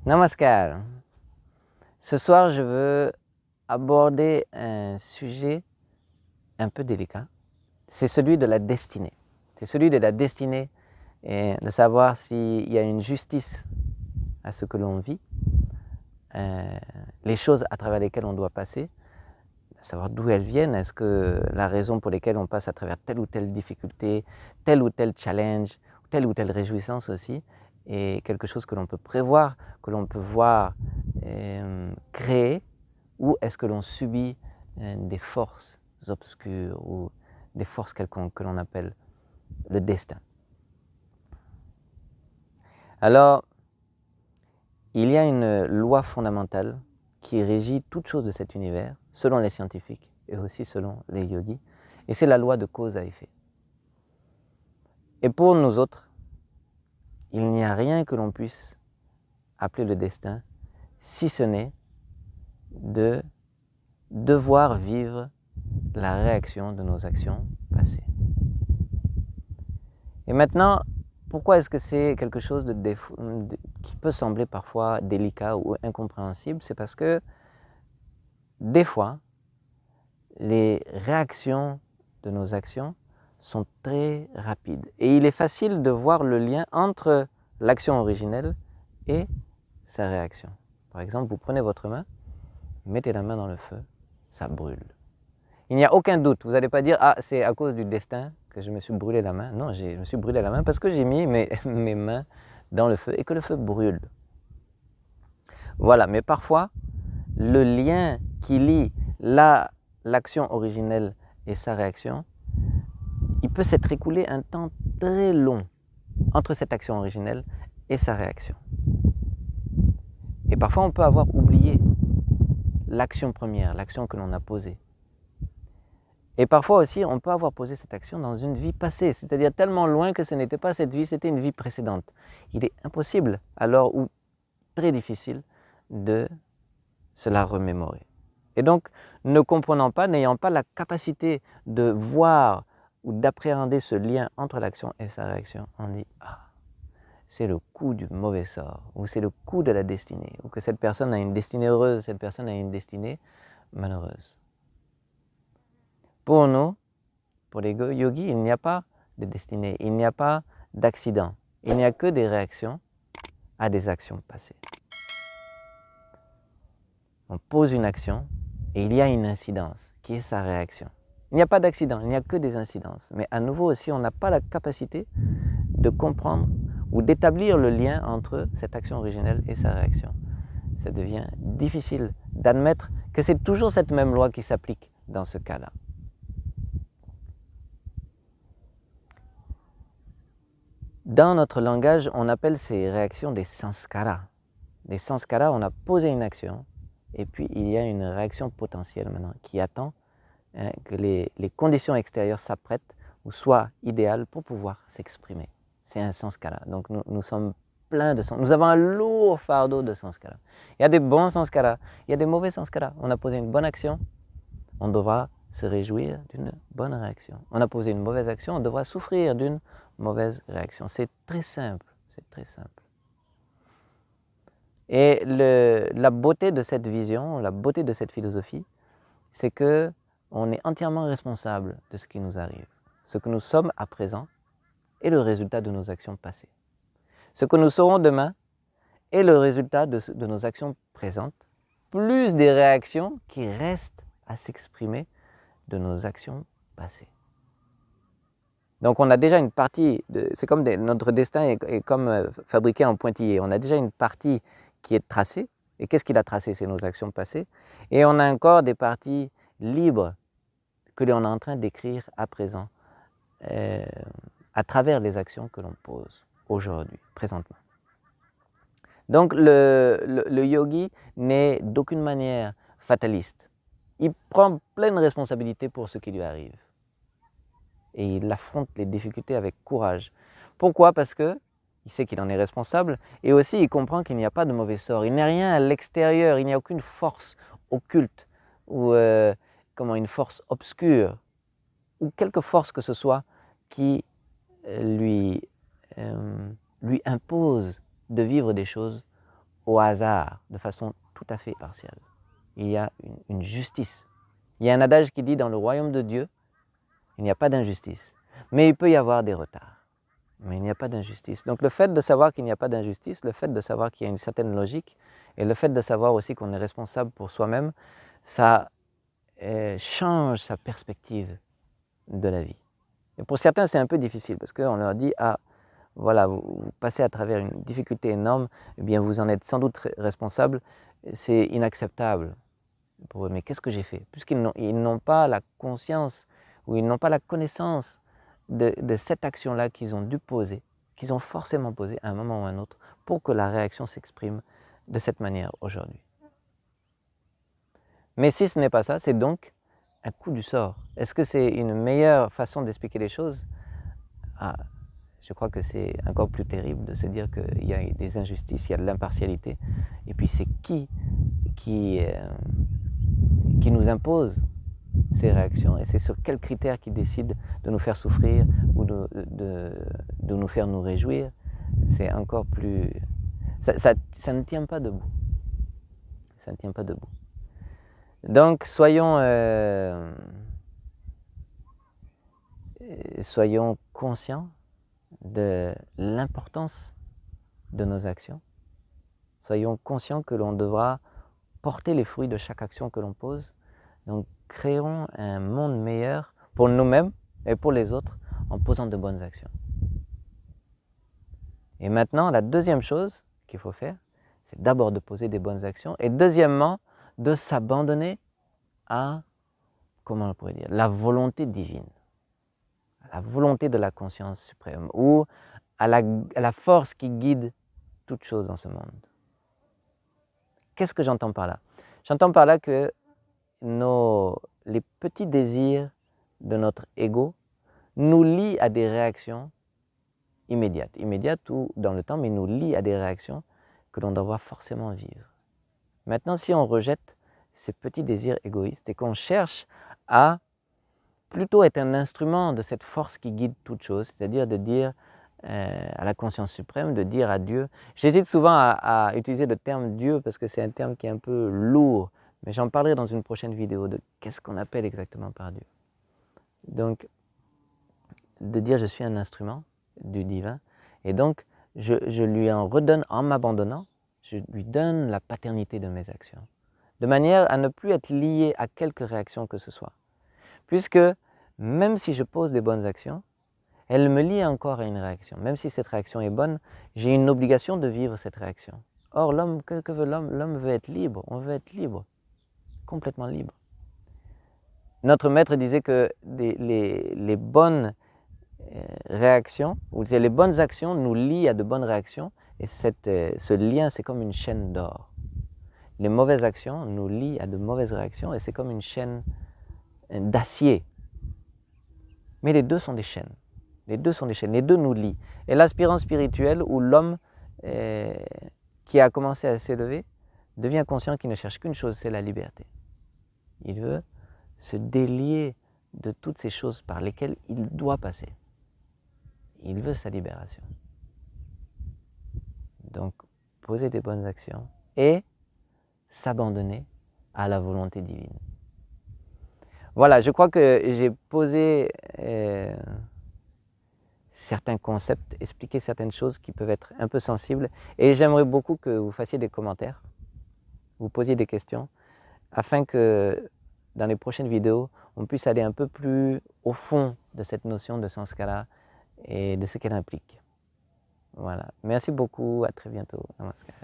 Namaskar. Ce soir, je veux aborder un sujet un peu délicat. C'est celui de la destinée. C'est celui de la destinée et de savoir s'il y a une justice à ce que l'on vit, les choses à travers lesquelles on doit passer, savoir d'où elles viennent. Est-ce que la raison pour laquelle on passe à travers telle ou telle difficulté, tel ou tel challenge, telle ou telle réjouissance aussi, est quelque chose que l'on peut prévoir, que l'on peut voir créer, ou est-ce que l'on subit des forces obscures ou des forces quelconques que l'on appelle le destin. Alors, il y a une loi fondamentale qui régit toute chose de cet univers, selon les scientifiques et aussi selon les yogis, et c'est la loi de cause à effet. Et pour nous autres, il n'y a rien que l'on puisse appeler le destin, si ce n'est de devoir vivre la réaction de nos actions passées. Et maintenant, pourquoi est-ce que c'est quelque chose qui peut sembler parfois délicat ou incompréhensible? C'est parce que des fois, les réactions de nos actions sont très rapides. Et il est facile de voir le lien entre l'action originelle et sa réaction. Par exemple, vous prenez votre main, mettez la main dans le feu, ça brûle. Il n'y a aucun doute, vous n'allez pas dire « Ah, c'est à cause du destin que je me suis brûlé la main ». Non, je me suis brûlé la main parce que j'ai mis mes mains dans le feu et que le feu brûle. Voilà, mais parfois, le lien qui lie l'action originelle et sa réaction, il peut s'être écoulé un temps très long entre cette action originelle et sa réaction. Et parfois, on peut avoir oublié l'action première, l'action que l'on a posée. Et parfois aussi, on peut avoir posé cette action dans une vie passée, c'est-à-dire tellement loin que ce n'était pas cette vie, c'était une vie précédente. Il est impossible, alors, ou très difficile, de se la remémorer. Et donc, ne comprenant pas, n'ayant pas la capacité de voir ou d'appréhender ce lien entre l'action et sa réaction, on dit « Ah, c'est le coup du mauvais sort » ou « c'est le coup de la destinée » ou que cette personne a une destinée heureuse, cette personne a une destinée malheureuse. Pour nous, pour les yogis, il n'y a pas de destinée, il n'y a pas d'accident, il n'y a que des réactions à des actions passées. On pose une action et il y a une incidence qui est sa réaction. Il n'y a pas d'accident, il n'y a que des incidences. Mais à nouveau aussi, on n'a pas la capacité de comprendre ou d'établir le lien entre cette action originelle et sa réaction. Ça devient difficile d'admettre que c'est toujours cette même loi qui s'applique dans ce cas-là. Dans notre langage, on appelle ces réactions des sanskaras. Les sanskaras, on a posé une action et puis il y a une réaction potentielle maintenant qui attend que les conditions extérieures s'apprêtent ou soient idéales pour pouvoir s'exprimer. C'est un sanskara. Donc nous sommes pleins de sanskaras. Nous avons un lourd fardeau de sanskaras. Il y a des bons sanskaras, il y a des mauvais sanskaras. On a posé une bonne action, on devra se réjouir d'une bonne réaction. On a posé une mauvaise action, on devra souffrir d'une mauvaise réaction. C'est très simple, c'est très simple. Et la beauté de cette vision, la beauté de cette philosophie, c'est que on est entièrement responsable de ce qui nous arrive. Ce que nous sommes à présent est le résultat de nos actions passées. Ce que nous serons demain est le résultat de nos actions présentes, plus des réactions qui restent à s'exprimer de nos actions passées. Donc on a déjà une partie, c'est comme notre destin est comme fabriqué en pointillé. On a déjà une partie qui est tracée. Et qu'est-ce qu'il a tracé? C'est nos actions passées. Et on a encore des parties libres que l'on est en train d'écrire à présent, à travers les actions que l'on pose aujourd'hui, présentement. Donc le yogi n'est d'aucune manière fataliste. Il prend pleine responsabilité pour ce qui lui arrive. Et il affronte les difficultés avec courage. Pourquoi? Parce qu'il sait qu'il en est responsable et aussi il comprend qu'il n'y a pas de mauvais sort. Il n'y a rien à l'extérieur, il n'y a aucune force occulte ou une force obscure ou quelque force que ce soit qui lui impose de vivre des choses au hasard, de façon tout à fait partielle. Il y a une justice. Il y a un adage qui dit dans le royaume de Dieu, il n'y a pas d'injustice. Mais il peut y avoir des retards. Mais il n'y a pas d'injustice. Donc le fait de savoir qu'il n'y a pas d'injustice, le fait de savoir qu'il y a une certaine logique, et le fait de savoir aussi qu'on est responsable pour soi-même, ça change sa perspective de la vie. Et pour certains, c'est un peu difficile parce qu'on leur dit, ah, voilà, vous passez à travers une difficulté énorme, eh bien vous en êtes sans doute responsable, c'est inacceptable pour eux. Mais qu'est-ce que j'ai fait? Puisqu'ils n'ont pas la conscience ou ils n'ont pas la connaissance de cette action-là qu'ils ont dû poser, qu'ils ont forcément posée à un moment ou à un autre pour que la réaction s'exprime de cette manière aujourd'hui. Mais si ce n'est pas ça, c'est donc un coup du sort. Est-ce que c'est une meilleure façon d'expliquer les choses? Ah, je crois que c'est encore plus terrible de se dire qu'il y a des injustices, il y a de l'impartialité. Et puis c'est qui nous impose ces réactions et c'est sur quels critères qui décide de nous faire souffrir ou de nous faire nous réjouir. C'est encore plus... Ça ne tient pas debout. Ça ne tient pas debout. Donc soyons conscients de l'importance de nos actions. Soyons conscients que l'on devra porter les fruits de chaque action que l'on pose. Donc créons un monde meilleur pour nous-mêmes et pour les autres en posant de bonnes actions. Et maintenant, la deuxième chose qu'il faut faire, c'est d'abord de poser des bonnes actions et deuxièmement, de s'abandonner à, comment on pourrait dire, la volonté divine, à la volonté de la conscience suprême ou à la force qui guide toute chose dans ce monde. Qu'est-ce que j'entends par là? J'entends par là que les petits désirs de notre ego nous lient à des réactions immédiates ou dans le temps, mais nous lient à des réactions que l'on doit forcément vivre. Maintenant, si on rejette ces petits désirs égoïstes et qu'on cherche à plutôt être un instrument de cette force qui guide toute chose, c'est-à-dire de dire à la conscience suprême, de dire à Dieu. J'hésite souvent à utiliser le terme Dieu parce que c'est un terme qui est un peu lourd, mais j'en parlerai dans une prochaine vidéo de qu'est-ce qu'on appelle exactement par Dieu. Donc, de dire je suis un instrument du divin et donc je lui en redonne en m'abandonnant, je lui donne la paternité de mes actions, de manière à ne plus être lié à quelque réaction que ce soit. Puisque même si je pose des bonnes actions, elle me lie encore à une réaction. Même si cette réaction est bonne, j'ai une obligation de vivre cette réaction. Or, l'homme, que veut l'homme? L'homme veut être libre, on veut être libre, complètement libre. Notre maître disait que les bonnes réactions, ou les bonnes actions nous lient à de bonnes réactions, et ce lien, c'est comme une chaîne d'or. Les mauvaises actions nous lient à de mauvaises réactions, et c'est comme une chaîne d'acier. Mais les deux sont des chaînes. Les deux sont des chaînes, les deux nous lient. Et l'aspirant spirituel ou l'homme qui a commencé à s'élever devient conscient qu'il ne cherche qu'une chose, c'est la liberté. Il veut se délier de toutes ces choses par lesquelles il doit passer. Il veut sa libération. Donc, poser des bonnes actions et s'abandonner à la volonté divine. Voilà, je crois que j'ai posé certains concepts, expliquer certaines choses qui peuvent être un peu sensibles. Et j'aimerais beaucoup que vous fassiez des commentaires, vous posiez des questions, afin que dans les prochaines vidéos, on puisse aller un peu plus au fond de cette notion de sanskara et de ce qu'elle implique. Voilà. Merci beaucoup, à très bientôt. Namaskar.